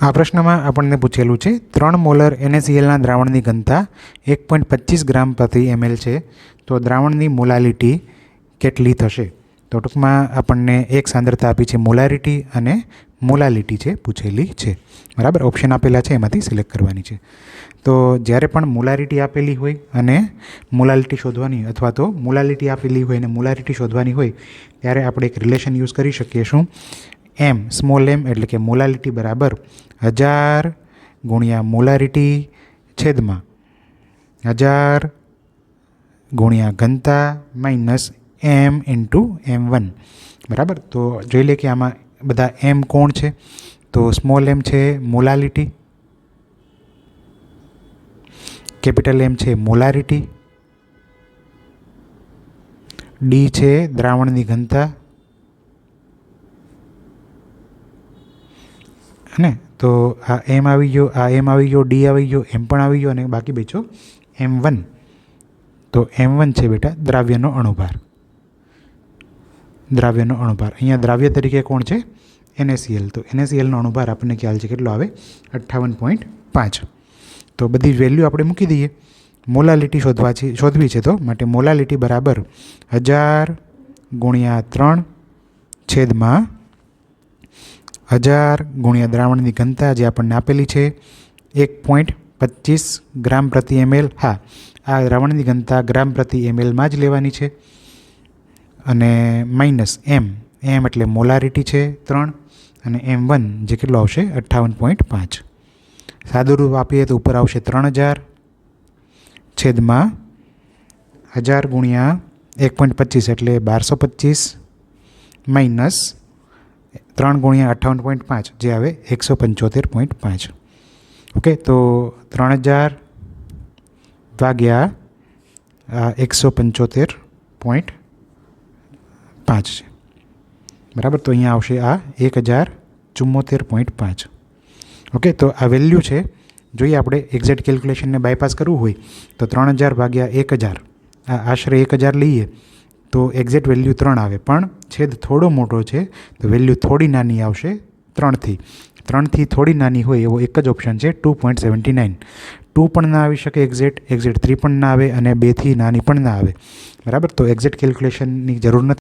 આ પ્રશ્નમાં આપણને પૂછેલું છે 3 મોલર NaClના દ્રાવણની ઘનતા 1.25 ગ્રામ પ્રતિ ml છે, તો દ્રાવણની મોલાલિટી કેટલી થશે? તો ટૂંકમાં આપણને એક સાંદ્રતા આપી છે મોલારિટી અને મોલાલિટી છે પૂછેલી છે, બરાબર. ઓપ્શન આપેલા છે એમાંથી સિલેક્ટ કરવાની છે. તો જ્યારે પણ મોલારિટી આપેલી હોય અને મોલાલિટી શોધવાની અથવા તો મોલાલિટી આપેલી હોય અને મોલારિટી શોધવાની હોય ત્યારે આપણે એક રિલેશન યુઝ કરી શકીએ. શું? એમ સ્મોલ એમ એટલે કે મોલાલિટી બરાબર 1000 ગુણ્યા મોલારિટી છેદમાં 1000 ગુણ્યા ઘનતા માઇનસ એમ ઇન્ટુ M1, બરાબર. તો જોઈ લે કે આમાં બધા એમ કોણ છે? તો સ્મોલ એમ છે મોલાલિટી, કેપિટલ એમ છે મોલારિટી, ડી છે દ્રાવણની ઘનતા, અને તો આ એમ આવી ગયો, આ એમ આવી ગયો, ડી આવી ગયો, એમ પણ આવી ગયો અને બાકી બચ્યો M1. તો M1 છે બેટા દ્રાવ્યનો અણુભાર. દ્રાવ્યનો અણુભાર અહીંયા દ્રાવ્ય તરીકે કોણ છે? NaCl. તો NaClનો અણુભાર આપણને ખ્યાલ છે કેટલો આવે? 58.5. તો બધી વેલ્યુ આપણે મૂકી દઈએ. મોલાલિટી શોધવી છે, તો માટે મોલાલિટી બરાબર 1000 ગુણ્યા 3 છેદમાં 1000 ગુણ્યા દ્રાવણની ઘનતા જે આપણને આપેલી છે 1.25 ગ્રામ પ્રતિ ml. હા, આ દ્રાવણની ઘનતા ગ્રામ પ્રતિ mlમાં જ લેવાની છે. અને માઇનસ એમ એટલે મોલારિટી છે 3 અને M1 જે કેટલો આવશે? 58.5. સાદું રૂપ આપીએ તો ઉપર આવશે 3000 છેદમાં 1000 ગુણ્યા 1.25 એટલે 1225 માઇનસ 3 ગુણ્યા 58.5 જે આવે 175.5. ઓકે, તો 3000 ભાગ્યા 175.5 છે, બરાબર. તો અહીંયા આવશે આ 1074.5. ઓકે, તો આ વેલ્યુ છે. જોઈએ આપણે એક્ઝેક્ટ કેલ્ક્યુલેશનને બાયપાસ કરવું હોય તો 3000 ભાગ્યા 1000, આ આશરે 1000 લઈએ તો એક્ઝેક્ટ વેલ્યુ 3 આવે, પણ છેદ થોડો મોટો છે તો વેલ્યુ થોડી નાની આવશે 3થી. 3થી થોડી નાની હોય એવો એક જ ઓપ્શન છે 2.79. 2 પણ ના આવી શકે એક્ઝેક્ટ 3 પણ ના આવે અને 2થી નાની પણ ના આવે, બરાબર. તો એક્ઝેક્ટ કેલ્ક્યુલેશનની જરૂર નથી.